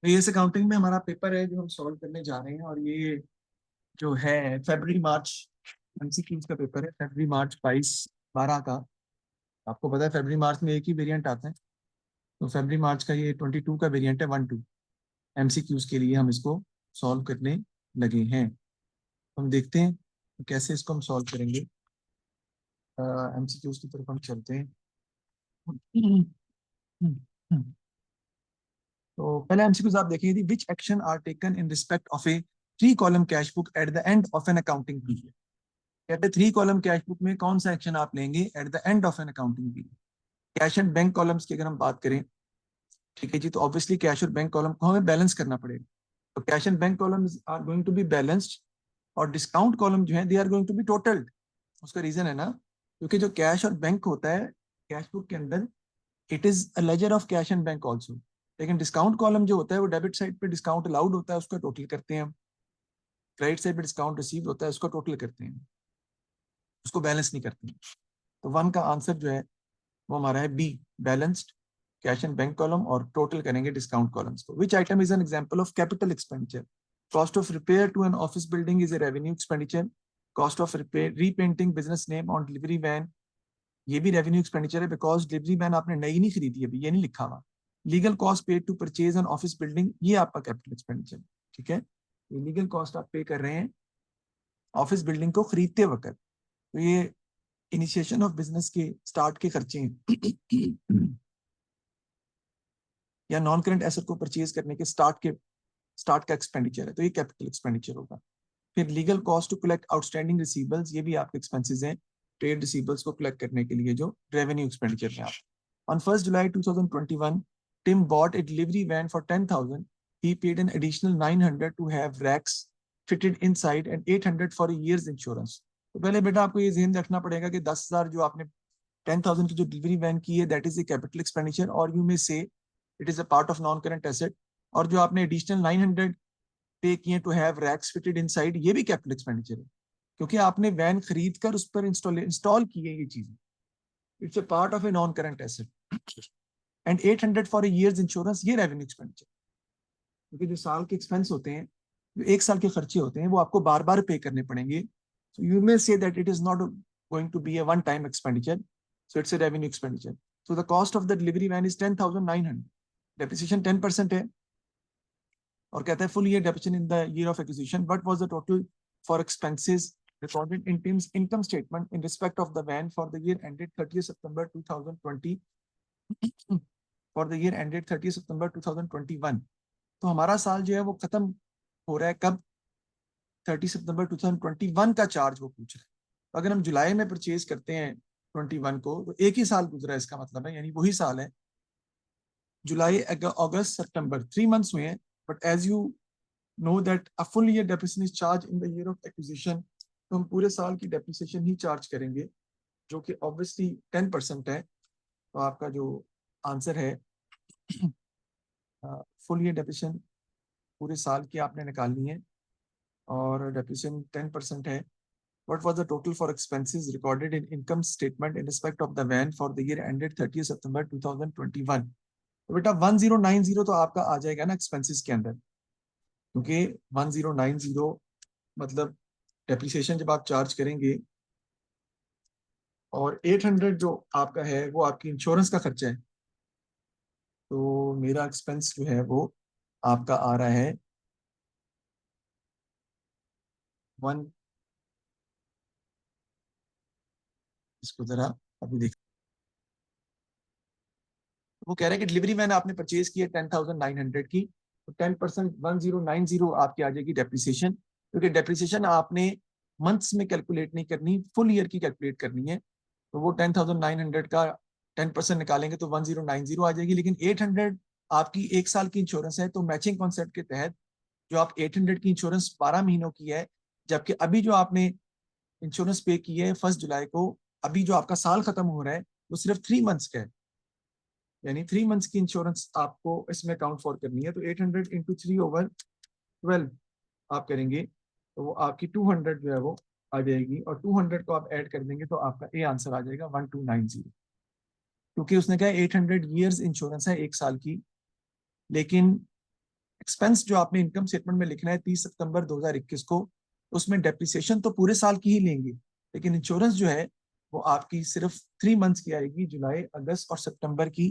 तो ये इस अकाउंटिंग में हमारा पेपर है जो हम सॉल्व करने जा रहे हैं, और ये जो है फरवरी मार्च एमसीक्यूज का पेपर है, फरवरी मार्च 22-12 का। आपको पता है फरवरी मार्च में एक ही वेरिएंट आता है, तो फरवरी मार्च का ये 22 का वेरिएंट है, 1-2 एमसीक्यूज के लिए हम इसको सॉल्व करने लगे हैं। हम देखते हैं तो कैसे इसको हम सॉल्व करेंगे। एमसीक्यूज की तरफ हम चलते हैं। तो पहले एमसीक्यूज आप देखिए, which action are taken in respect of a 3 column cash book at the end of an accounting period. कहते हैं 3 कॉलम कैश बुक में कौन सा एक्शन आप लेंगे at the end of an accounting period. Cash and bank columns की अगर हम बात करें, ठीक है जी, तो ऑब्वियसली कैश और बैंक कॉलम को हमें बैलेंस करना पड़ेगा। तो cash and bank columns are going to be balanced, और डिस्काउंट कॉलम जो है they are going to be totalled. उसका रीजन है ना, क्योंकि जो कैश और बैंक होता है कैश बुक के अंदर, it is a laser of cash and bank also. लेकिन डिस्काउंट कॉलम जो होता है वो डेबिट साइड पे डिस्काउंट अलाउड होता है, उसका टोटल करते हैं हम। क्रेडिट साइड पे डिस्काउंट रिसीव होता है, उसका टोटल करते हैं, उसको बैलेंस नहीं करते हैं। तो वन का आंसर जो है वो हमारा है B, balanced cash and bank column, और टोटल करेंगे डिस्काउंट कॉलम्स को। Which item is an example of capital expenditure. Cost of repair to an office building is a revenue expenditure. Cost of repair repainting business name on delivery van, ये भी revenue expenditure है, because delivery van आपने नई नहीं खरीदी अभी, ये नहीं लिखा हुआ। Legal cost paid to purchase an office building, ये आपका कैपिटल एक्सपेंडिचर, ठीक है। ये लीगल कॉस्ट आप पे कर रहे हैं ऑफिस बिल्डिंग को खरीदते वक्त, तो ये इनिशिएशन ऑफ बिजनेस के स्टार्ट के खर्चे हैं, या नॉन करंट एसेट को परचेज करने के स्टार्ट का एक्सपेंडिचर है, तो ये कैपिटल एक्सपेंडिचर होगा। फिर legal cost to collect outstanding receivables, ये भी आपके एक्सपेंसेस हैं, ट्रेड रिसीवेबल्स को कलेक्ट करने के लिए जो रेवेन्यू एक्सपेंडिचर में आप। On 1 July 2021 Tim bought a delivery van for 10,000, he paid an additional 900 to have racks fitted inside and 800 for a year's insurance। तो पहले बेटा आपको ये ध्यान रखना पड़ेगा कि 10,000 जो आपने 10,000 की जो डिलीवरी वैन की है, that is a capital expenditure, और you may say it is a part of non current asset. और जो आपने एडिशनल 900 पे किए to have racks fitted inside, ये भी कैपिटल एक्सपेंडिचर है, क्योंकि आपने वैन खरीद कर उस पर इंस्टॉल की है ये चीजें। It's a part of A non current asset. And 800 for years insurance, ये रेवेन्यू एक्सपेंडिचर, क्योंकि जो साल के एक्सपेंस होते हैं, जो एक साल के खर्चे होते हैं, वो आपको बार बार पे करने पड़ेंगे। सो you may say that it is not going to be a one time expenditure, so it's a revenue expenditure. So the cost of the delivery van is 10,900, depreciation 10% है, और कहता है full year depreciation in the year of acquisition. What was the total for expenses recorded in Tim's income statement in respect of the van for the year ended 30th September 2020 for the year ended 30th September 2021। तो हमारा साल जो है वो खत्म हो रहा है कब, 30 सितंबर 2021 का चार्ज वो पूछ रहा है। तो अगर हम जुलाई में परचेज करते हैं 21 को, तो एक ही साल गुजरा है, इसका मतलब है, यानी वही साल है। जुलाई अगस्त सितंबर 3 मंथ्स हुए हैं, but as you know that a full year depreciation is charge in the year of acquisition, तो हम पूरे साल की डेप्रिसिएशन ही चार्ज करेंगे, जो कि ऑब्वियसली 10% है। तो आपका जो आंसर है, फुल ईयर डेप्रिसिएशन पूरे साल की आपने निकालनी है, और डेप्रिसिएशन 10% है। What was the total for expenses recorded in income statement in respect of the van for the year ended 30th September 2021। तो बेटा 1090 तो आपका आ जाएगा ना एक्सपेंसेस के अंदर, क्योंकि 1090 मतलब डेप्रिसिएशन जब आप चार्ज करेंगे, और 800 जो आपका है वो आपकी इंश्योरेंस का खर्चा है। तो मेरा एक्सपेंस जो है वो आपका आ रहा है 1, इसको जरा अभी देख। वो कह रहे हैं कि डिलीवरी मैन आपने परचेज की है 10,900 की, तो 10% 1090 आपकी आ जाएगी डेप्रिसिएशन, क्योंकि डेप्रिसिएशन आपने मंथ्स में कैलकुलेट नहीं करनी, फुल ईयर की कैलकुलेट करनी है। तो वो 10,900 का 10% निकालेंगे तो 1090 आ जाएगी। लेकिन 800 आपकी एक साल की इंश्योरेंस है, तो मैचिंग कॉन्सेप्ट के तहत जो आप 800 की इंश्योरेंस 12 महीनों की है, जबकि अभी जो आपने इंश्योरेंस पे की है 1 जुलाई को, अभी जो आपका साल खत्म हो रहा है वो सिर्फ 3 मंथ्स का है, यानी 3 मंथ्स की इंश्योरेंस आपको इसमें काउंट फॉर करनी है। तो 800 इंटू 3/12 आप करेंगे, तो वो आपकी 200 जो है वो आ जाएगी, और 200 को आप ऐड कर देंगे तो आपका ए आंसर आ जाएगा 1290। क्योंकि उसने कहा 800 ईयर्स इंश्योरेंस है एक साल की, लेकिन एक्सपेंस जो आपने इनकम स्टेटमेंट में लिखना है 30 सितंबर 2021 को, उसमें डेप्रिसिएशन तो पूरे साल की ही लेंगे, लेकिन इंश्योरेंस जो है वो आपकी सिर्फ 3 मंथ्स की आएगी, जुलाई, अगस्त और सितंबर की।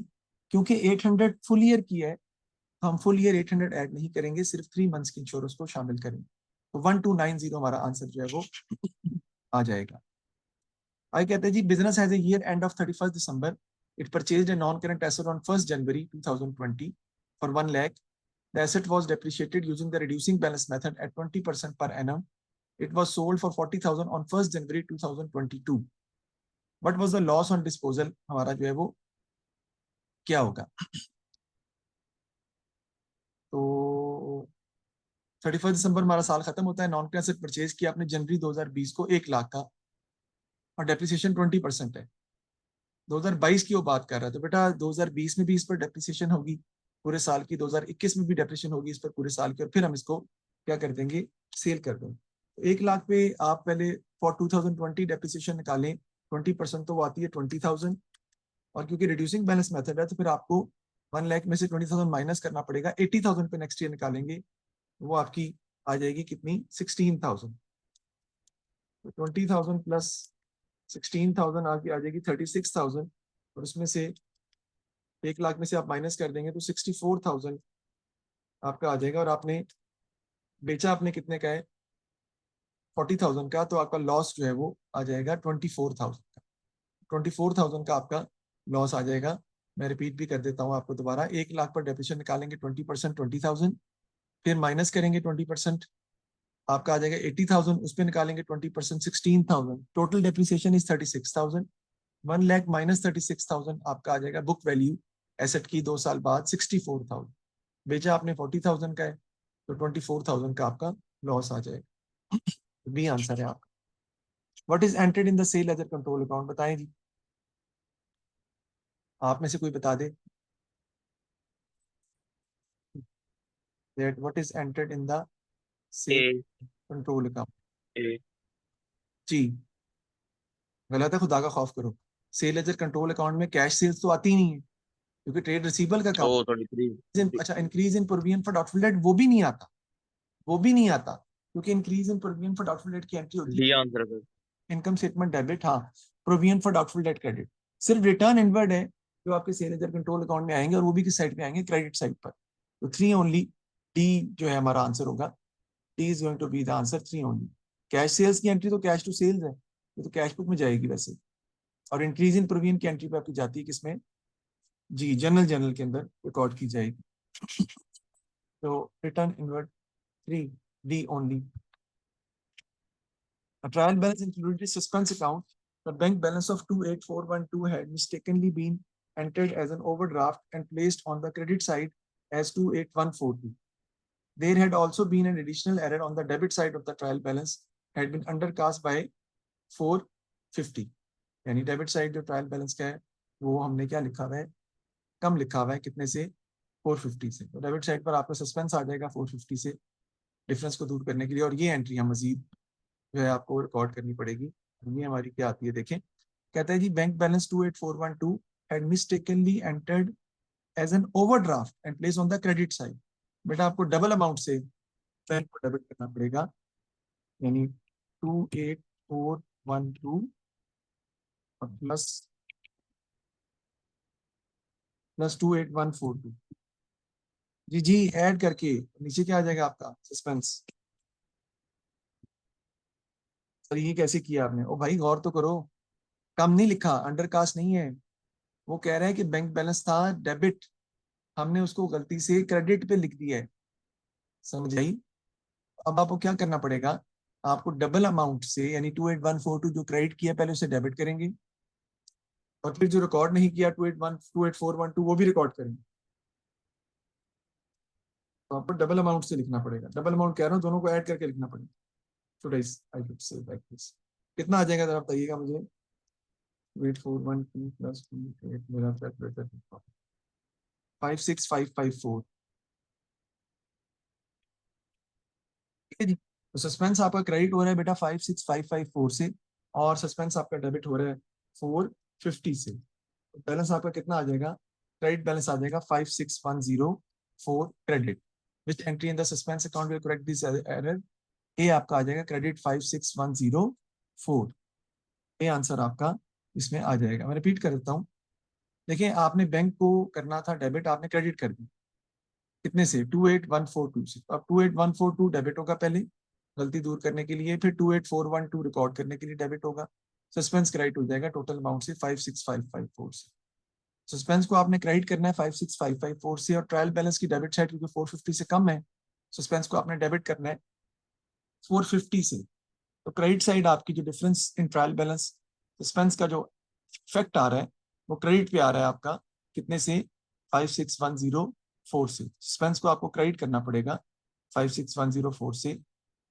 क्योंकि 800 फुल ईयर की है, हम फुल ईयर 800 ऐड नहीं करेंगे, सिर्फ 3 मंथ्स की इंश्योरेंस को शामिल करेंगे। तो 1290 हमारा आंसर जो है वो आ जाएगा। आई कहते हैं जी, business has a year end of 31 December, it purchased a non current asset on 1 January 2020 for 1 lakh. The asset was depreciated using the reducing balance method at 20% per annum. It was sold for 40,000 on 1st January 2022. What was the loss on disposal? हमारा जो है वो क्या होगा? तो 31 दिसंबर हमारा साल खत्म होता है, नॉन करंट एसेट परचेज किया आपने जनवरी 2020 को 1 लाख का, और डेप्रिसिएशन 20% है। 2022 की वो बात कर रहा है, तो बेटा 2020 में भी इस पर डेप्रिसिएशन होगी पूरे साल की, 2021 में भी डेप्रिसिएशन होगी इस पर पूरे साल की, और फिर हम इसको क्या कर देंगे, सेल कर देंगे। तो 1 लाख पे आप पहले फॉर 2020 डेप्रिसिएशन निकालें, 20% तो वो आती है 20,000, और क्योंकि रिड्यूसिंग बैलेंस मेथड है तो फिर आपको 1 लाख में से 20,000 माइनस करना पड़ेगा, 80,000 पे नेक्स्ट ईयर निकालेंगे, वो आपकी आ जाएगी कितनी, 16,000। तो 20,000 प्लस 16,000 आपकी आ जाएगी 36,000, और उसमें से 1 लाख में से आप माइनस कर देंगे तो 64,000 आपका आ जाएगा, और आपने बेचा आपने कितने का है, 40,000 का, तो आपका लॉस जो है वो आ जाएगा 24,000 का। 24,000 का आपका लॉस आ जाएगा। मैं रिपीट भी कर देता हूँ आपको दोबारा, 1 लाख पर डेप्रिसिएशन निकालेंगे 20%, 20,000, फिर माइनस करेंगे 20%, आपका आ जाएगा 80,000, उस पर निकालेंगे 20%, 16,000, total depreciation is 36,000। 1 lakh minus 36,000 आपका आ जाएगा बुक वैल्यू एसेट की 2 साल बाद 64,000। बेचा आपने 40,000 का है, तो 24,000 का आपका लॉस आ जाएगा। बी आंसर है आपका। What is entered in the sale as a control account, बताएं जी, आप में से कोई बता दे। That what is entered in the sale a control account. A जी गलत है, खुदा का खौफ करो। Sale as a control account में कैश सेल्स तो आती ही नहीं है, क्योंकि ट्रेड रिसीवेबल का काम। ओ 23 अच्छा, increase in provision for doubtful debt वो भी नहीं आता, वो भी नहीं आता, क्योंकि increase in provision for doubtful debt की एंट्री होती डी है आंसर कर। इनकम स्टेटमेंट डेबिट, हाँ, provision for doubtful debt credit. सिर्फ रिटर्न इनवर्ड है जो आपके सेल लेजर कंट्रोल अकाउंट में आएंगे, और वो भी किस साइड पे आएंगे, क्रेडिट साइड पर। तो 3 ओनली, डी जो है हमारा आंसर होगा, D is going to be the answer, 3 only. Cash sales की एंट्री तो कैश टू सेल्स है, ये तो कैश बुक में जाएगी वैसे, और इंक्रीज इन प्रोविजन की एंट्री पे आपकी जाती है किसमें, जी जनरल के अंदर रिकॉर्ड की जाएगी। तो return inward 3, D only. A trial balance included a suspense account. The bank balance of 28,412 had mistakenly been entered as an overdraft and placed on the credit side as 28,142. There had also been an additional error on the debit side of the trial balance, had been undercast by 450. यानी debit side जो trial balance का है वो हमने क्या लिखा हुआ है, कम लिखा हुआ है, कितने से, 450 से। तो डेबिट साइड पर आपका सस्पेंस आ जाएगा 450 से, डिफरेंस को दूर करने के लिए, और ये एंट्री हम मजीद जो है आपको रिकॉर्ड करनी पड़ेगी। ये हमारी क्या आती है देखें, कहता है जी bank balance 28,412 had mistakenly entered as an overdraft and placed on the credit side। बेटा आपको डबल अमाउंट से बैंक को डेबिट करना पड़ेगा, यानी 28,412 और प्लस 28,142, जी जी ऐड करके नीचे क्या आ जाएगा आपका, सस्पेंस। सर ये कैसे किया आपने, ओ भाई गौर तो करो, कम नहीं लिखा, अंडरकास्ट नहीं है, वो कह रहा है कि बैंक बैलेंस था डेबिट, हमने उसको गलती से क्रेडिट पे लिख दिया है, समझ आई। अब आपको क्या करना पड़ेगा, आपको डबल अमाउंट से, यानी 28,142 जो क्रेडिट किया पहले उसे डेबिट करेंगे, और फिर जो रिकॉर्ड नहीं किया 28,412 वो भी रिकॉर्ड करेंगे। तो आपको डबल अमाउंट से लिखना पड़ेगा, डबल अमाउंट कह रहा हूँ, दोनों को ऐड करके लिखना पड़ेगा। Should I should say like this, कितना आ जाएगा जरा बताइएगा मुझे। 28,412 प्लस 28, मेरा कैलकुलेटर 56,554, ठीक है जी। तो सस्पेंस आपका क्रेडिट हो रहा है बेटा 56,554 से, और सस्पेंस आपका डेबिट हो रहा है 450 से। तो बैलेंस आपका कितना आ जाएगा, क्रेडिट बैलेंस आ जाएगा 56,104 credit, which entry in the suspense account will correct this error? A आपका आ जाएगा क्रेडिट 56104। ये आंसर आपका इसमें आ जाएगा। मैं रिपीट कर देता हूँ। देखिए, आपने बैंक को करना था डेबिट, आपने क्रेडिट कर दी कितने से, 28142 से। अब 28142 डेबिट होगा पहले गलती दूर करने के लिए, फिर 28412 रिकॉर्ड करने के लिए डेबिट होगा। सस्पेंस क्रेडिट हो जाएगा टोटल अमाउंट से 56554 से। सस्पेंस को आपने क्रेडिट करना है 56554 से, और ट्रायल बैलेंस की डेबिट साइड क्योंकि 450 से कम है, सस्पेंस को आपने डेबिट करना है 450 से। तो क्रेडिट साइड आपकी जो difference in trial balance suspense का जो इफेक्ट आ रहा है वो क्रेडिट पे आ रहा है आपका कितने से, 56104 से। सस्पेंस को आपको क्रेडिट करना पड़ेगा 56104 से,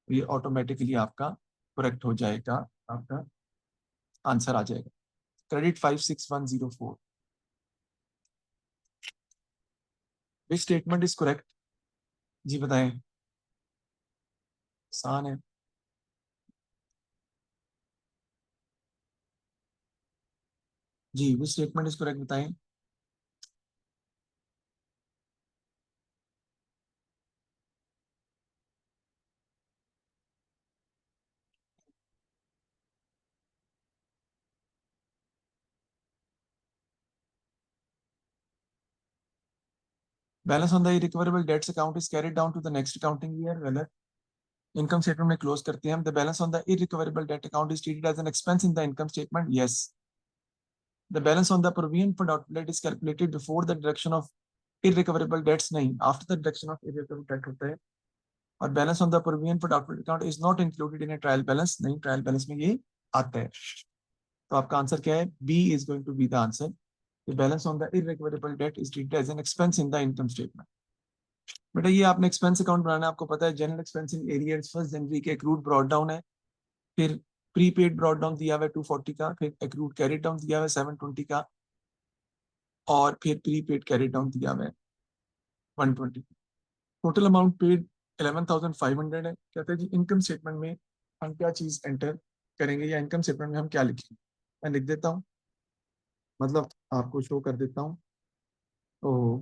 ये ऑटोमेटिकली आपका करेक्ट हो जाएगा, आपका आंसर आ जाएगा credit 56104। Which statement is correct? जी बताएं, आसान है। जी, विच स्टेटमेंट इज करेक्ट बताएं। Balance on the irrecoverable debts account is carried down to the next accounting year. गलत। इनकम स्टेटमेंट में क्लोज करते हैं हम। The balance on the irrecoverable debt account is treated as an expense in the income statement. Yes. The balance on the provision for outlet is calculated before the deduction of irrecoverable debts. नहीं, after the deduction of irrecoverable debt होता है। और balance on the provision for outlet account is not included in a trial balance. नहीं, trial balance में ये आता है। तो आपका आंसर क्या है? B is going to be the answer. The balance on the irrecoverable debt is treated as an expense in the income statement. बेटा ये आपने एक्सपेंस अकाउंट बनाना है, आपको पता है जनरल एक्सपेंस इन एरियर्स 1 जनवरी के एक्रूड ब्रॉट डाउन है, फिर प्रीपेड ब्रॉट डाउन दिया हुआ है 240 का, फिर एक्रूड कैरिड डाउन दिया हुआ है 720 का, और फिर प्रीपेड कैरिड डाउन दिया हुआ है 120। टोटल अमाउंट पेड 11,500 है। कहते हैं जी इनकम स्टेटमेंट में हम क्या चीज एंटर करेंगे, या इनकम स्टेटमेंट में हम क्या लिखेंगे। मैं लिख देता हूँ, मतलब आपको शो कर देता हूँ। तो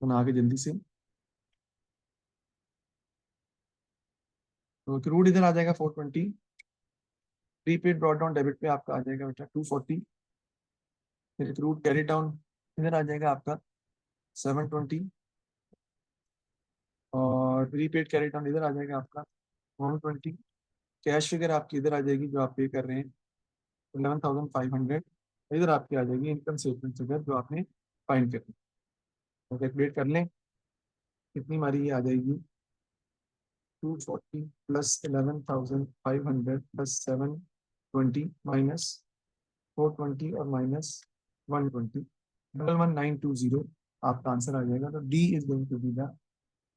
बना के जल्दी से। तो एक्रूड इधर आ जाएगा 420, प्रीपेड ब्रॉट डाउन डेबिट पे आपका आ जाएगा बेटा 240, फिर एक्रूड कैरी डाउन इधर आ जाएगा आपका 720, और प्रीपेड कैरी डाउन इधर आ जाएगा आपका 120। कैश फिगर आपकी इधर आ जाएगी जो आप पे कर रहे हैं 11,500। इधर आपकी आ जाएगी इनकम स्टेटमेंट फिगर जो आपने फाइंड करनी। तो कैलकुलेट कर लें कितनी हमारी ये आ जाएगी, 240 प्लस 11,500 प्लस 720 माइनस 420 और माइनस 120, 11920 आपका आंसर आ जाएगा। तो D is going to be the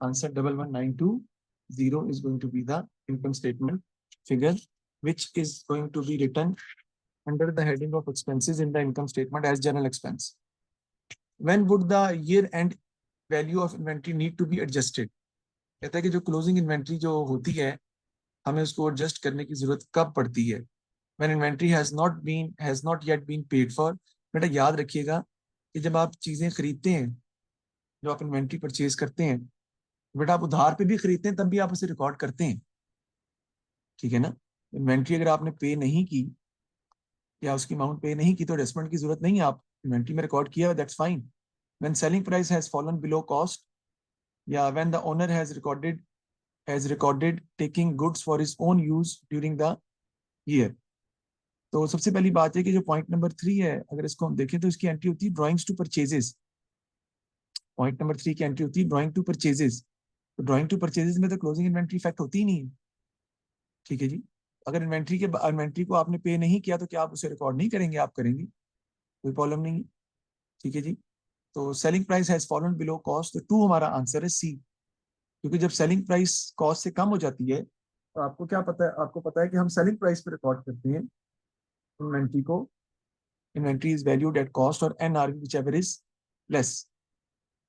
answer. 11920 is going to be the income statement figure, which is going to be written under the heading of expenses in the income statement as general expense. When would the year end value of inventory need to be adjusted? कहता है कि जो closing inventory जो होती है हमें उसको adjust करने की जरूरत कब पड़ती है? When inventory has not yet been paid for। बेटा याद रखिएगा कि जब आप चीजें खरीदते हैं, जो आप इन्वेंट्री परचेज करते हैं, बेटा आप उधार पे भी खरीदते हैं तब भी आप उसे रिकॉर्ड करते हैं, ठीक है ना। इन्वेंट्री अगर आपने पे नहीं की या उसकी अमाउंट पे नहीं की तो एडजस्टमेंट की जरूरत नहीं है, आप इन्वेंट्री में रिकॉर्ड किया, that's fine. When selling price has fallen below cost, या when the owner has recorded taking goods for his own use during the year. तो सबसे पहली बात है कि जो पॉइंट नंबर 3 है, अगर इसको हम देखें तो इसकी एंट्री होती है drawings to purchases. Point number 3 की एंट्री होती है ड्राइंग टू परचेजेस। तो ड्राइंग टू परचेजेस में तो क्लोजिंग इन्वेंट्री इफेक्ट होती ही नहीं है, ठीक है जी। अगर इन्वेंट्री को आपने पे नहीं किया तो क्या आप उसे रिकॉर्ड नहीं करेंगे? आप करेंगे, कोई प्रॉब्लम नहीं है, ठीक है जी। तो selling price has fallen below cost, तो 2 हमारा आंसर है सी। क्योंकि जब सेलिंग प्राइस कॉस्ट से कम हो जाती है तो आपको क्या पता है, आपको पता है कि हम सेलिंग प्राइस पे रिकॉर्ड करते हैं इन्वेंट्री को। Inventory is valued at cost और N R whichever is less.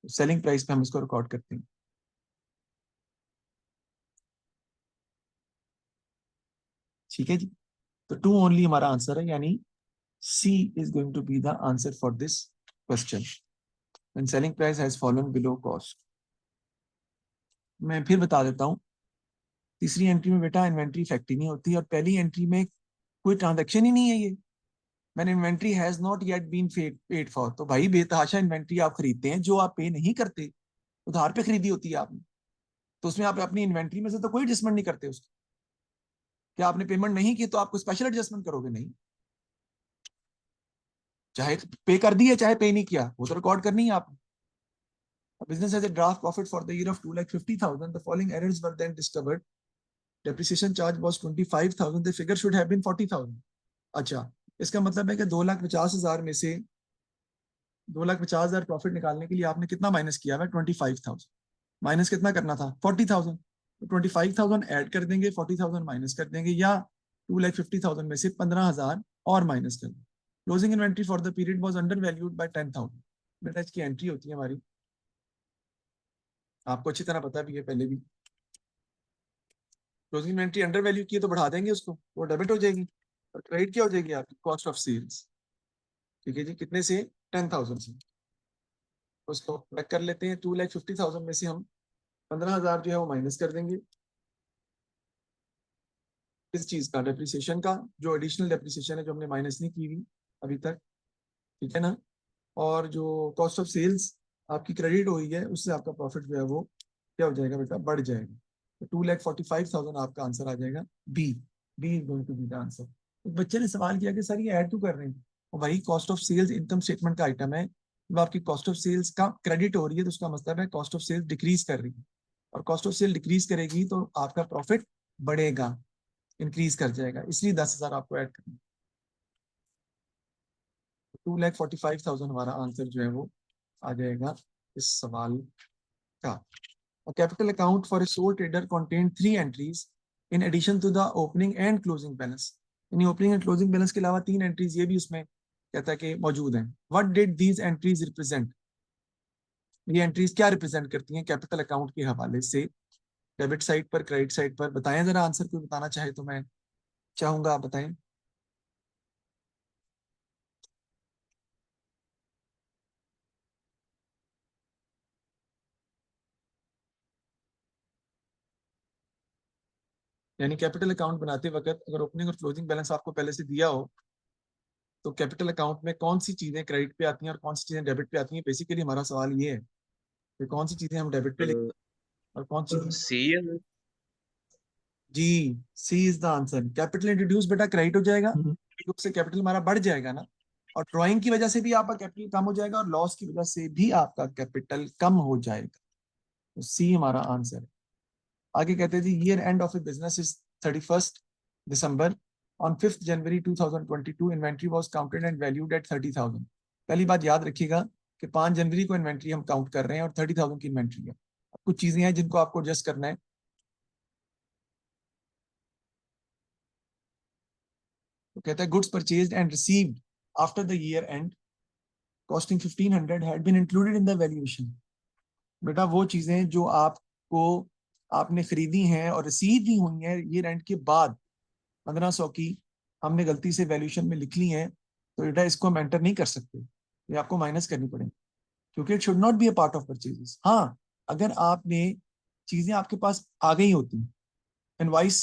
Selling price पे हम इसको रिकॉर्ड करते हैं, ठीक है जी। तो 2 ओनली हमारा आंसर है, यानी C is going to be the answer for this question. When selling price has fallen below cost. मैं फिर बता देता हूँ। तीसरी एंट्री में बेटा इन्वेंट्री इफेक्टिव नहीं होती, और पहली एंट्री में कोई ट्रांजैक्शन ही नहीं है। ये मैंने inventory has not yet been paid for, तो भाई बेतहाशा इन्वेंट्री आप खरीदते हैं जो आप पे नहीं करते, उधार पे खरीदी होती है आपने, तो उसमें आप अपनी इन्वेंट्री में से तो कोई एडजस्टमेंट नहीं करते उसकी। क्या आपने पेमेंट नहीं की तो आपको स्पेशल एडजस्टमेंट करोगे? नहीं, चाहे पे कर दिए चाहे पे नहीं किया, वो तो रिकॉर्ड करनी है आपने। Business has a draft profit for the year of 2,50,000. The following errors were then discovered. Depreciation charge was 25,000. The figure should have been 40,000. अच्छा, इसका मतलब है कि 2,50,000 में से 2,50,000 प्रॉफिट निकालने के लिए आपने कितना माइनस किया है? 25,000 माइनस कितना करना था? 40,000। तो 25,000 ऐड कर देंगे, 40,000 माइनस कर देंगे, या 2,50,000 में से 15,000 और माइनस कर देंगे। Closing inventory for the period was under valued bye 10,000। बेटा इसकी एंट्री होती है हमारी, आपको अच्छी तरह पता भी है पहले भी। क्लोजिंग इन्वेंट्री अंडर वैल्यू की है तो बढ़ा देंगे उसको, वो डेबिट हो जाएगी, और क्रेडिट क्या हो जाएगी आपकी? Cost of sales. ठीक है जी, कितने से? 10,000 से। उसको बैक कर लेते हैं। 2,50,000 में से हम 15,000 जो है वो माइनस कर देंगे। इस चीज का, डेप्रिसिएशन का, जो एडिशनल डेप्रिसिएशन है जो हमने माइनस नहीं की हुई अभी तक, ठीक है ना। और जो कॉस्ट ऑफ सेल्स आपकी क्रेडिट हुई है, उससे आपका प्रॉफिट जो है वो क्या हो जाएगा बेटा? बढ़ जाएगा। तो 2,45,000 आपका आंसर आ जाएगा B. B is going to be the answer. एक बच्चे ने सवाल किया कि सर ये ऐड क्यों कर रहे हैं? और भाई cost of sales income statement का आइटम है, जब आपकी कॉस्ट ऑफ सेल्स का क्रेडिट हो रही है तो उसका मतलब है कॉस्ट ऑफ सेल्स डिक्रीज कर रही है, और कॉस्ट ऑफ सेल डिक्रीज करेगी तो आपका प्रॉफिट बढ़ेगा, इंक्रीज कर जाएगा, इसलिए 10,000 आपको ऐड करना। 2,45,000 हमारा आंसर जो है वो आ जाएगा इस सवाल का। A capital account for a sole trader contained 3 entries in addition to the opening and closing balance. यानी ओपनिंग एंड क्लोजिंग बैलेंस के अलावा 3 एंट्रीज ये भी उसमें कहता है कि मौजूद हैं। What did these entries represent? ये एंट्रीज क्या रिप्रेजेंट करती हैं कैपिटल अकाउंट के हवाले से? डेबिट साइड पर, क्रेडिट साइड पर? बताएं जरा आंसर, कोई बताना चाहे तो मैं चाहूंगा आप बताएं। यानी कैपिटल अकाउंट बनाते वक्त अगर ओपनिंग और क्लोजिंग बैलेंस आपको पहले से दिया हो, तो कैपिटल अकाउंट में कौन सी चीजें क्रेडिट पे आती हैं और कौन सी चीजें डेबिट पे आती हैं, बेसिकली हमारा सवाल ये है कि कौन सी चीजें हम डेबिट पे लिखते हैं और कौन सी। सी है। जी, C is the answer. Capital introduce बेटा क्रेडिट हो जाएगा, रूप से कैपिटल हमारा बढ़ जाएगा ना, और ड्राइंग की वजह से भी आपका कैपिटल कम हो जाएगा, और लॉस की वजह से भी आपका कैपिटल कम हो जाएगा। तो सी हमारा आंसर है। आगे कहते हैं जी, year end of a business is 31 December. On 5 January 2022 inventory was counted and valued at 30,000। पहली बात याद रखिएगा कि 5 जनवरी को इन्वेंट्री हम काउंट कर रहे हैं और 30,000 की इन्वेंट्री है। कुछ चीजें हैं जिनको आपको एडजस्ट करना है। तो कहता है goods purchased and received after the year end costing 1,500 had been included in the valuation. बेटा वो चीजें जो आपको आपने खरीदी हैं और रिसीव भी हुई हैं ईयर एंड के बाद 1,500 की, हमने गलती से वैल्यूएशन में लिख ली हैं, तो बेटा इसको हम एंटर नहीं कर सकते, ये आपको माइनस करनी पड़ेगी, क्योंकि it should not be a part of purchases. हाँ, अगर आपने चीजें आपके पास आ गई होती, इनवॉइस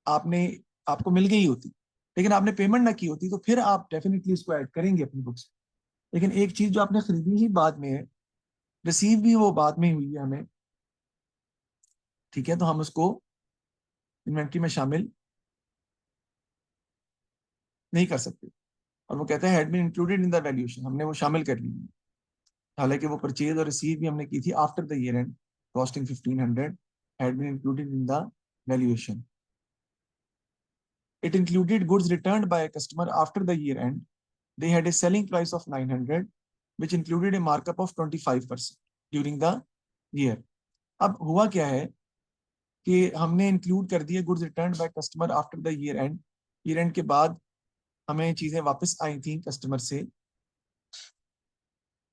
आपने आपको मिल गई होती, लेकिन आपने पेमेंट ना की होती, तो फिर आप डेफिनेटली इसको ऐड करेंगे अपनी बुक्स। लेकिन एक चीज जो आपने खरीदी ही बाद में है, रिसीव भी वो बाद में हुई है हमें, ठीक है, तो हम उसको इन्वेंट्री में शामिल नहीं कर सकते। और वो कहते हैं had been included in the valuation, हमने वो शामिल कर ली है। हालांकि वो परचेज और रिसीव भी हमने की थी after the year end costing 1,500 had been included in the valuation. It included goods returned by a customer after the year end. They had a selling price of 900, which included a markup of 25% during the year. अब हुआ क्या है कि हमने include कर दिए goods return by customer after the year and. Year and के बाद हमें चीजें वापस आई थी कस्टमर से,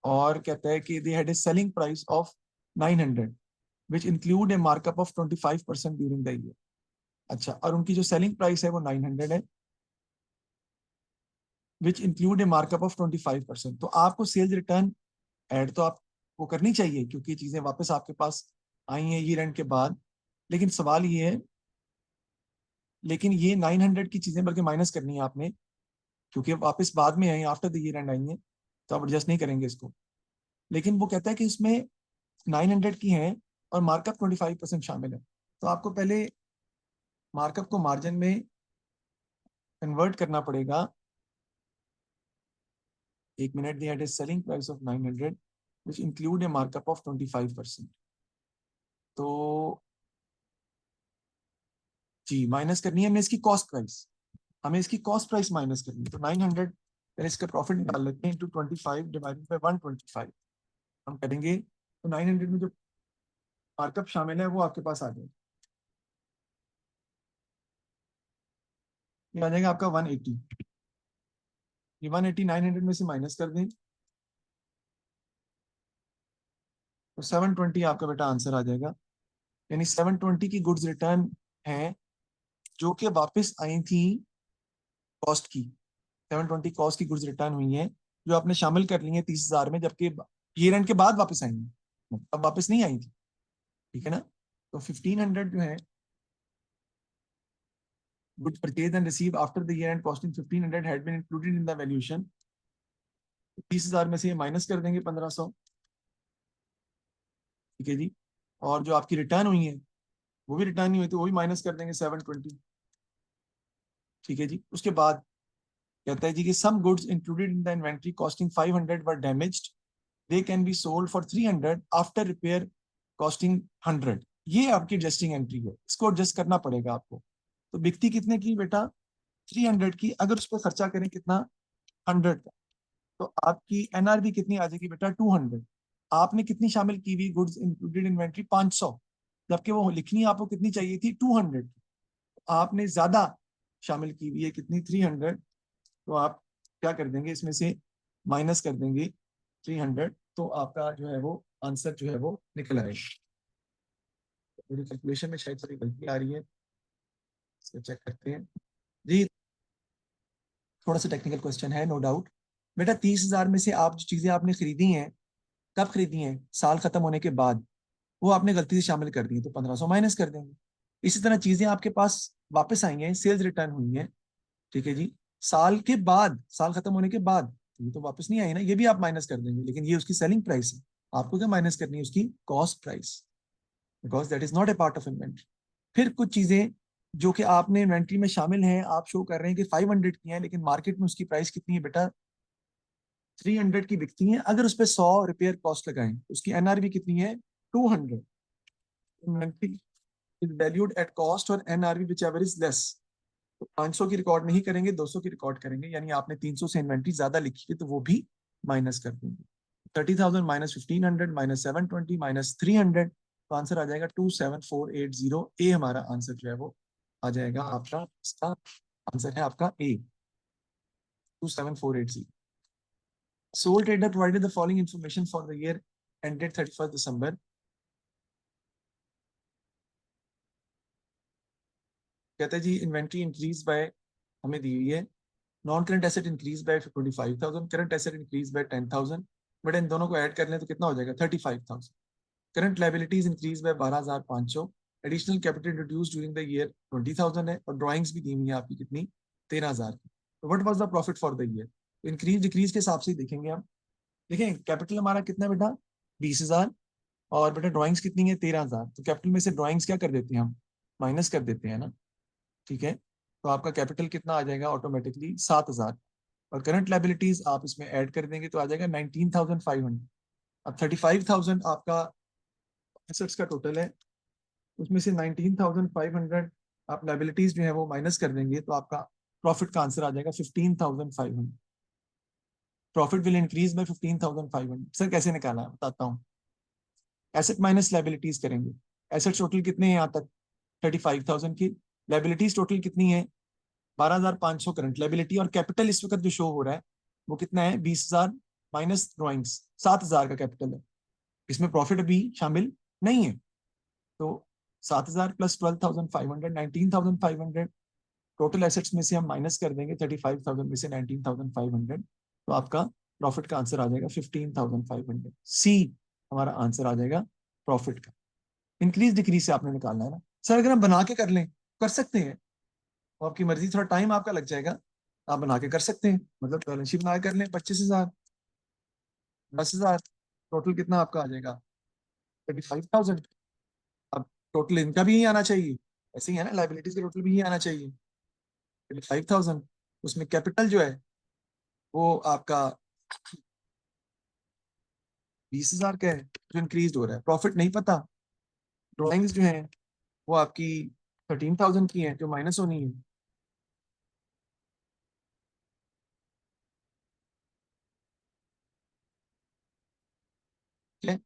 और कहता है कि they had a selling price of 900 which include a markup of 25% during the year. अच्छा, और उनकी जो सेलिंग प्राइस है वो 900 है, विच इंक्लूड ए मार्कअप ऑफ 25%। तो आपको सेल्स रिटर्न ऐड तो आपको करनी चाहिए, क्योंकि चीजें वापस आपके पास आई हैं ईयर एंड के बाद, लेकिन सवाल ये है, लेकिन ये 900 की चीजें बल्कि माइनस करनी है आपने, क्योंकि अब वापस बाद में आई, आफ्टर द ईयर एंड आई है, तो आप एडजस्ट नहीं करेंगे इसको। लेकिन वो कहता है कि इसमें 900 की हैं और मार्कअप 25% शामिल है, तो आपको पहले मार्कअप को मार्जिन में कन्वर्ट करना पड़ेगा। एक minute, the at selling price of 900 which include a markup of 25%। तो जी माइनस करनी है हमने इसकी कॉस्ट प्राइस, हमें इसकी कॉस्ट प्राइस माइनस करनी है। तो 900 पहले इसका प्रॉफिट निकाल लेते हैं, इंटू 25 डिवाइडेड बाय 125 हम करेंगे, तो 900 में जो मार्कअप शामिल है वो आपके पास आ जाएगा, ये आ जाएगा आपका 180। ये 180 900 में से माइनस कर दें तो 720 आपका बेटा आंसर आ जाएगा। यानी 720 की गुड्स रिटर्न है जो कि वापस आई थी कॉस्ट की। 720 कॉस्ट की गुड्स रिटर्न हुई है जो आपने शामिल कर ली है 30,000 में, जबकि ईयर एंड के बाद वापस आई है, अब वापस नहीं आई थी, ठीक है ना। तो 1500 जो है goods purchased and received after the year end costing 1500 had been included in the valuation। 30,000 में से ये माइनस कर देंगे 1500, ठीक है जी। और जो आपकी रिटर्न हुई है वो भी रिटर्न नहीं हुई, तो वो भी माइनस कर देंगे 720, ठीक है जी। उसके बाद कहता है जी कि some goods included in the inventory costing 500 were damaged, they can be sold for 300 after repair costing 100। ये आपकी एडजस्टिंग एंट्री है, इसको एडजस्ट करना पड़ेगा आपको। तो बिकती कितने की बेटा, 300 की, अगर उस पर खर्चा करें कितना, 100 का, तो आपकी एनआरबी कितनी आ जाएगी बेटा, 200। आपने कितनी शामिल की हुई गुड्स इंक्लूडेड इन्वेंट्री, 500, जबकि वो लिखनी आपको कितनी चाहिए थी, 200। आपने ज्यादा शामिल की हुई है कितनी, 300। तो आप क्या कर देंगे, इसमें से माइनस कर देंगे 300, तो आपका जो है वो आंसर जो है वो निकल आएगा। मेरी कैलकुलेशन में शायद थोड़ी गलती आ रही है, इसको चेक करते हैं जी। थोड़ा सा टेक्निकल क्वेश्चन है नो डाउट। बेटा 30,000 में से आप जो चीजें आपने खरीदी हैं, कब खरीदी हैं, साल खत्म होने के बाद, वो आपने गलती से शामिल कर दी है, तो 1500 माइनस कर देंगे। इसी तरह चीजें आपके पास वापस आई हैं, सेल्स रिटर्न हुई हैं, ठीक है जी, साल के बाद, साल खत्म होने के बाद, ये तो वापस नहीं आई ना, ये भी आप माइनस कर देंगे, लेकिन ये उसकी सेलिंग प्राइस है। आपको क्या माइनस करनी है, उसकी cost price, because that is not a part of inventory. फिर कुछ चीजें जो कि आपने इन्वेंट्री में शामिल हैं, आप शो कर रहे हैं कि 500 की हैं, लेकिन मार्केट में उसकी प्राइस कितनी है बेटा, 300 की बिकती हैं। अगर उस पर 100 रिपेयर कॉस्ट लगाएं, उसकी एनआरबी कितनी है, 200। Inventory is valued at cost और NRV whichever is less. तो 500 की रिकॉर्ड नहीं करेंगे, 200 की रिकॉर्ड करेंगे, यानी आपने 300 से इन्वेंट्री ज्यादा लिखी है तो वो भी माइनस कर देंगे। 30,000 माइनस 1500 माइनस 720 माइनस 300, तो आंसर आ जाएगा 27480। ए हमारा आंसर जो है वो आ जाएगा आपका, इसका आंसर है आपका ए, 27480। Soul trader provided the following information for the year ended 31 दिसंबर। कहता है जी इन्वेंट्री इंक्रीज बाय, हमें दी हुई है, non current asset increase by 25,000, current asset increase by 10,000, but in दोनों को ऐड कर लें तो कितना हो जाएगा, 35,000। Current liabilities increase by 12,500, additional capital introduce during the year 20,000 है, और ड्राइंग्स भी दी हुई है आपकी कितनी, 13,000 की। तो what was the profit for the year, increase decrease के हिसाब से ही देखेंगे हम। देखें कैपिटल हमारा कितना है बेटा, 20,000, और बेटा ड्राइंग्स कितनी है, 13,000, तो कैपिटल में से ड्राइंग्स क्या कर देते हैं हम, माइनस कर देते हैं ना, ठीक है। तो आपका कैपिटल कितना आ जाएगा ऑटोमेटिकली, 7,000, और करंट लाइबिलिटीज आप इसमें ऐड कर देंगे तो आ जाएगा 19,500। अब 35,000 आपका एसेट्स का टोटल है, उसमें से 19,500 आप लाइबिलिटीज जो है वो माइनस कर देंगे, तो आपका प्रॉफिट का आंसर आ जाएगा 15,500। Profit will increase by 15,500। Sir कैसे निकाला है बताता हूँ। एसेट माइनस लाइबिलिटीज करेंगे, एसेट टोटल कितने हैं यहाँ तक, 35,000 की, लाइबिलिटीज टोटल कितनी है, 12,500 करंट लाइबिलिटी, और कैपिटल इस वक्त जो शो हो रहा है वो कितना है, 20,000 माइनस ड्रॉइंग्स, 7,000 का कैपिटल है, इसमें प्रॉफिट अभी शामिल नहीं है। तो 7,000 प्लस 12,500, 19,500, टोटल एसेट्स में से हम माइनस कर देंगे 35,000 में से 19,500, तो आपका प्रॉफिट का आंसर आ जाएगा 15,500। सी हमारा आंसर आ जाएगा प्रॉफिट का। इंक्रीज डिक्रीज से आपने निकालना है ना सर। अगर हम बना के कर लें कर सकते हैं, तो आपकी मर्जी, थोड़ा टाइम आपका लग जाएगा, आप बना के कर सकते हैं। मतलब बैलेंस शीट बना के कर लें, 25,000, 10,000, टोटल कितना आपका आ जाएगा 35,000। अब टोटल इनका भी यही आना चाहिए, ऐसे ही है ना, लाइबिलिटीज का टोटल भी यही आना चाहिए 35,000। उसमें कैपिटल जो है वो आपका 20,000 का है जो इंक्रीज हो रहा है। प्रॉफिट नहीं पता, ड्रॉइंग्स जो है वो आपकी 13,000 की है जो माइनस होनी है। ठीक है,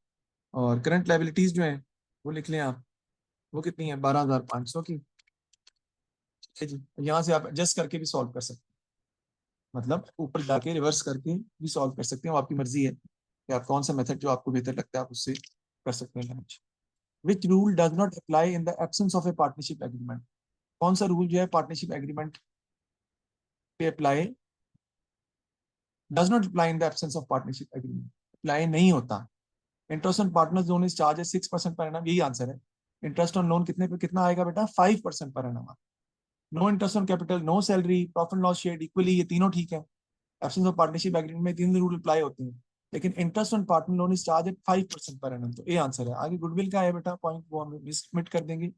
और करंट लाइबिलिटीज जो है वो लिख लें आप, वो कितनी है 12,500 की। ठीक है जी, यहाँ से आप एडजस्ट करके भी सॉल्व कर सकते हैं, मतलब ऊपर जाके रिवर्स करके भी सॉल्व कर सकते हैं, वो आपकी मर्जी है कि आप कौन सा मेथड जो आपको बेहतर लगता है आप उससे कर सकते हैं manage. Which rule does not apply in the absence of A partnership agreement? कौन सा रूल जो है पार्टनरशिप एग्रीमेंट पे apply, does not apply in the absence of partnership agreement, apply नहीं होता? Interest on partners loan is charge है 6% per annum, यही answer है। इंटरेस्ट ऑन लोन कितने पे कितना आएगा बेटा 5% पर annum. No interest on capital, no salary, profit loss share equally, ये तीनों ठीक है। एब्सेंस ऑफ पार्टनरशिप एग्रीमेंट में तीन रूल अप्लाई होते हैं, लेकिन interest on partner loan is charge at 5% पर एनम, तो ये आंसर है। आगे गुडविल का है बेटा पॉइंट, वो हम सबमिट कर देंगे।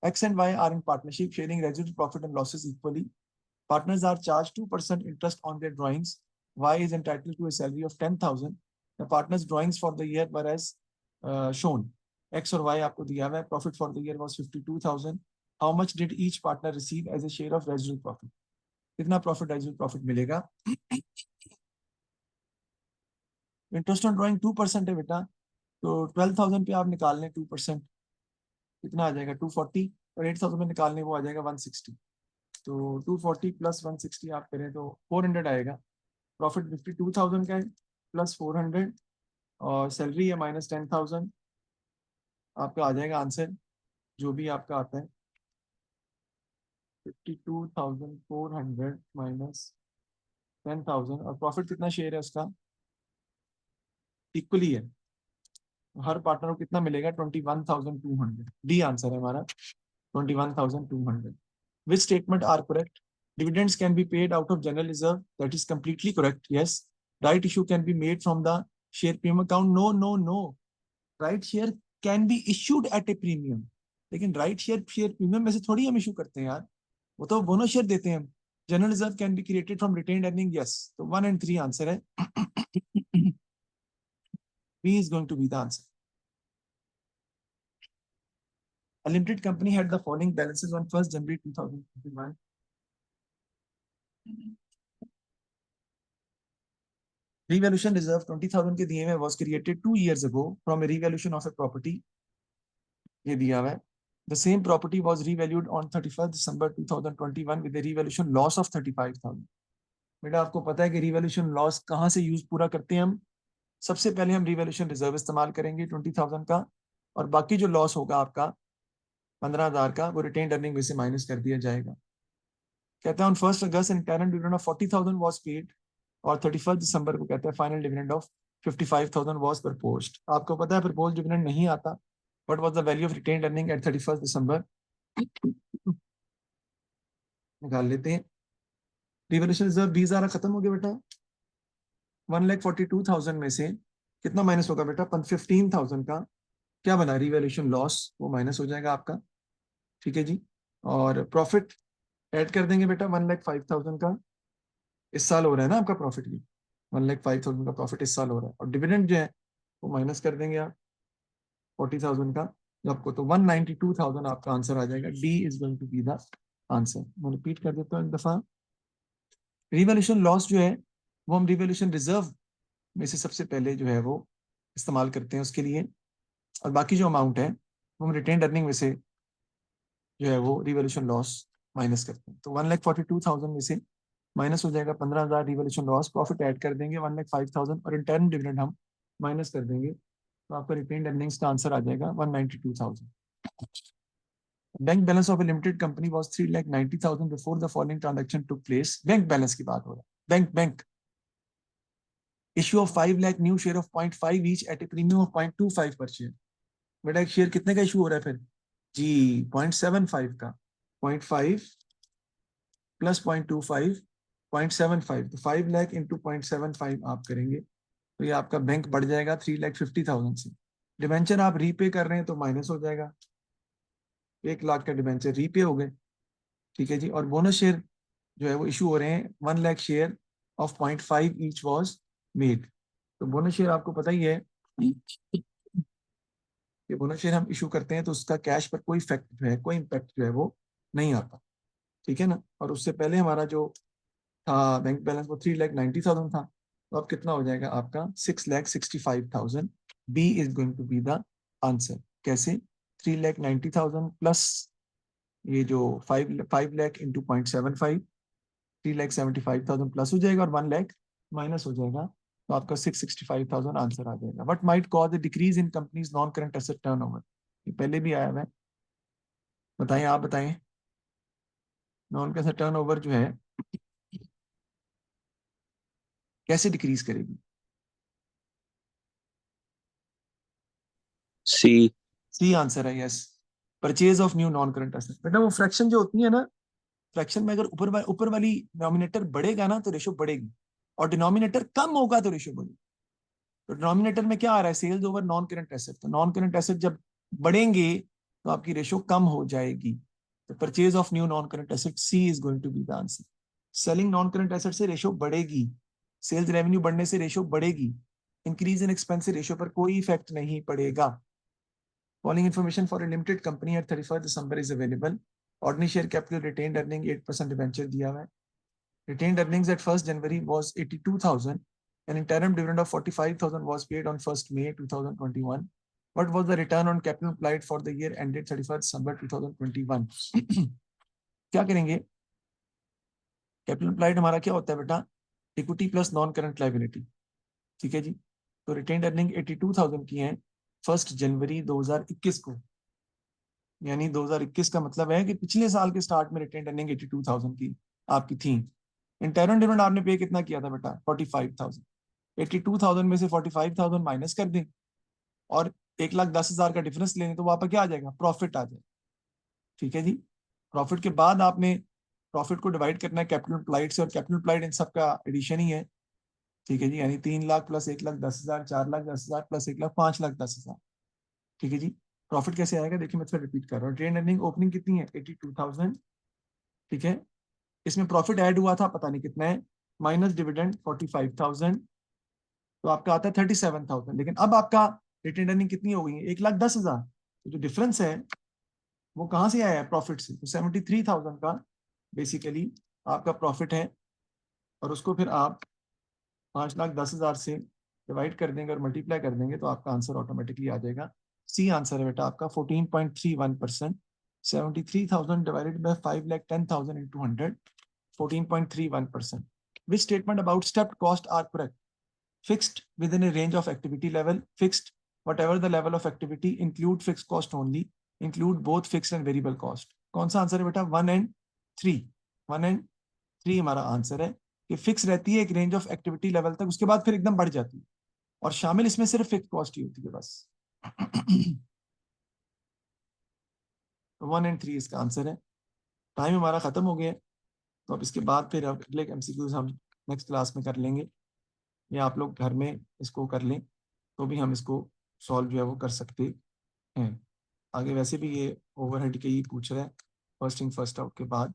X and Y are in partnership sharing residual profit and losses equally. Partners are charged 2% interest on their drawings. Y is entitled to a salary of 10,000. The partners' drawings for the year were as shown. X और Y आपको दिया हुआ है. Profit for the year was 52,000. How much did each partner receive as a share of residual profit? कितना profit residual profit मिलेगा? Interest on drawing 2% है बेटा, तो 12,000 पे आप निकाल लें 2%, कितना आ जाएगा 240, और 8,000 में निकालने वो आ जाएगा 160। तो 240 प्लस 160 आप करें तो 400 आएगा। प्रॉफिट 52,000 का है प्लस 400, और सैलरी है माइनस 10,000, आपका आ जाएगा आंसर जो भी आपका आता है 52,400 माइनस 10,000, और प्रॉफिट कितना शेयर है उसका इक्वली है, हर पार्टनर को कितना मिलेगा 21,200। डी आंसर है हमारा 21,200। Which statement are correct? Dividends can be paid out of general reserve. That is completely correct. Yes. Right issue can be made from the share premium account. No, no, no. Right share can be issued at a premium. लेकिन right share premium में से थोड़ी हम issue करते हैं यार, वो तो बोनस शेयर देते हैं हम। General reserve can be created from retained earning. Yes, तो 1 and 3 आंसर है। B is going to be the answer. A limited company had the following balances on 1st January 2021. Revaluation reserve 20,000 के दिए हुए was created 2 years ago from a revaluation of a property, ये दिया हुआ है। The same property was revalued on 31st December 2021 with a revaluation loss of 35,000. बेटा आपको पता है कि रिवैल्यूएशन लॉस कहाँ से यूज पूरा करते हैं हम? सबसे पहले हम रिवैल्यूएशन रिजर्व इस्तेमाल करेंगे 20,000 का, और बाकी जो लॉस होगा आपका 15,000 का वो रिटेन्ड अर्निंग में से माइनस कर दिया जाएगा। कहता है on 1st August internal dividend of 40,000 was paid, और 31st दिसंबर को कहता है final dividend of 55,000 was proposed. आपको पता है प्रपोज्ड डिविडेंड नहीं आता, what was the value of retained earning eight 31st दिसंबर? निकाल लेते हैं। रिवैल्यूएशन रिजर्व 20,000 खत्म हो गया बेटा, 1,42,000 में से कितना माइनस होगा बेटा 15,000 का क्या बना रिवैल्यूएशन लॉस, वो माइनस हो जाएगा आपका। ठीक है जी, और प्रॉफिट ऐड कर देंगे बेटा 1,05,000 का, इस साल हो रहा है ना आपका प्रॉफिट भी, 1,05,000 का प्रॉफिट इस साल हो रहा है, और डिविडेंड जो है वो माइनस कर देंगे आप 40,000 का आपको, तो 192,000 आपका आंसर आ जाएगा। D is going to be the answer. मैं रिपीट कर देता हूँ एक दफा। रिवैल्यूएशन लॉस जो है वो हम रिवैल्यूएशन रिजर्व में से सबसे पहले जो है वो इस्तेमाल करते हैं उसके लिए, और बाकी जो अमाउंट है वो हम रिटेन्ड अर्निंग में से जो है वो रिवैल्यूएशन लॉस माइनस करते हैं। तो 1,42,000 में से माइनस हो जाएगा 15,000 रिवैल्यूएशन लॉस, प्रॉफिट ऐड कर देंगे 1,05,000, और इंटरनल डिविडेंड हम माइनस कर देंगे, तो आपका रिटेन्ड अर्निंग्स का आंसर आ जाएगा 192,000। Bank balance of A limited company was 3,90,000 before the following transaction took place. Bank balance की बात हो रहा है, bank issue of 5 lakh new share of 0.5 each at a premium of 0.25 per share. बेटा एक शेयर कितने का इशू हो रहा है फिर जी 0.75 का 0.5 प्लस 0.25 0.75 तो 5 लाख इंटू 0.75 आप करेंगे तो ये आपका बैंक बढ़ जाएगा 3,50,000 से। डिबेंचर आप रीपे कर रहे हैं तो माइनस हो जाएगा, 1 लाख का डिबेंचर रीपे हो गए, ठीक है जी। और बोनस शेयर जो है वो इशू हो रहे हैं, 1 lakh share of 0.5 each was made. तो बोनस शेयर आपको पता ही है कि बोनस शेयर हम इशू करते हैं तो उसका कैश पर कोई इफेक्ट जो है, कोई इम्पैक्ट जो है वो नहीं आता, ठीक है ना। और उससे पहले हमारा जो था बैंक बैलेंस वो 3,90,000 था, तो अब कितना हो जाएगा आपका 6,65,000। B is going to be the answer. कैसे? 3,90,000 प्लस ये जो 5 लाख इंटू 0.75, 3,75,000 प्लस हो जाएगा और 1 लाख माइनस हो जाएगा, तो आपका 665,000 आंसर आ जाएगा। What might cause the decrease in companies non current asset turnover? ये पहले भी आया हुआ है, बताएं, आप बताएं। नॉन करंट एसेट टर्नओवर जो है कैसे डिक्रीज करेगी? सी। सी आंसर है, yes. Purchase of new non current asset. बेटा वो फ्रैक्शन जो होती है ना, फ्रैक्शन में अगर ऊपर वाली डिनोमिनेटर बढ़ेगा ना तो रेशो बढ़ेगी, और डिनोमिनेटर कम होगा तो रेशो बढ़ेगी। तो डिनोमिनेटर में क्या आ रहा है? Sales over non current asset. तो नॉन करंट एसेट जब बढ़ेंगे तो आपकी रेशो कम हो जाएगी। तो purchase of new non current asset, C is going to be the answer. Selling non current asset से रेशो बढ़ेगी, सेल्स रेवेन्यू बढ़ने से रेशो बढ़ेगी, इंक्रीज इन एक्सपेंस से रेशो पर कोई इफेक्ट नहीं पड़ेगा। Following information for a limited company at 31st December is available. Ordinary share capital retained earning 8% debenture दिया हुआ है. Retained earnings at 1st January was 82,000. An interim dividend of 45,000 was paid on 1st May 2021. What was the return on capital employed for the year ended 31st December 2021? क्या करेंगे? Capital employed हमारा क्या होता है बेटा? Equity plus non current liability, ठीक है जी। तो रिटेन्ड अर्निंग 82,000 की है 1 जनवरी 2021 को, यानी 2021 का मतलब है कि पिछले साल के स्टार्ट में रिटेन अर्निंग 82,000 की आपकी थी। इंटरनल डिविडेंड आपने पे कितना किया था बेटा? 45,000। 82,000 में से 45,000 माइनस कर दें और 1,10,000 का डिफरेंस लेने, तो वहां पर क्या आ जाएगा? प्रॉफिट आ जाएगा, ठीक है जी। प्रॉफिट के बाद आपने प्रॉफिट को डिवाइड करना है कैपिटल एम्प्लॉयड से, और कैपिटल एम्प्लॉयड इन सबका एडिशन ही है, ठीक है जी। यानी 3 लाख प्लस 1,10,000, 4,10,000 प्लस 1,00,000, 5,10,000, ठीक है जी। प्रॉफिट कैसे आएगा देखिए, मैं फिर रिपीट कर रहा हूँ। ट्रेड अर्निंग ओपनिंग कितनी है? 82,000, ठीक है। इसमें प्रॉफिट ऐड हुआ था पता नहीं कितना है, माइनस डिविडेंड 45,000, तो आपका आता है 37,000। लेकिन अब आपका रिटेन अर्निंग कितनी हो गई है? 1,10,000। तो जो डिफरेंस है वो कहाँ से आया है? प्रॉफिट से। तो 73,000 का बेसिकली आपका प्रॉफिट है, और उसको फिर आप 5,10,000 से डिवाइड कर देंगे और मल्टीप्लाई कर देंगे तो आपका आंसर ऑटोमेटिकली आ जाएगा। सी आंसर है बेटा आपका 14.31%। 73,000 divided by 5,10,000 into 100, 14.31%. Which statement about stepped cost are correct? Fixed within a range of activity level, fixed whatever the level of activity, include fixed cost only, include both fixed and variable cost. कौन सा answer है बेटा? 1 and 3। 1 and 3 हमारा answer है कि fix रहती है एक रेंज ऑफ एक्टिविटी लेवल तक, उसके बाद फिर एकदम बढ़ जाती है, और शामिल इसमें सिर्फ फिक्स कॉस्ट ही होती है बस। 1 and 3 इसका आंसर है। टाइम हमारा खत्म हो गया है, तो अब इसके बाद फिर अगले एमसीक्यूज हम नेक्स्ट क्लास में कर लेंगे, या आप लोग घर में इसको कर लें तो भी हम इसको सॉल्व जो है वो कर सकते हैं। आगे वैसे भी ये ओवरहेड के ही पूछ रहा है, फर्स्ट इन फर्स्ट आउट के बाद।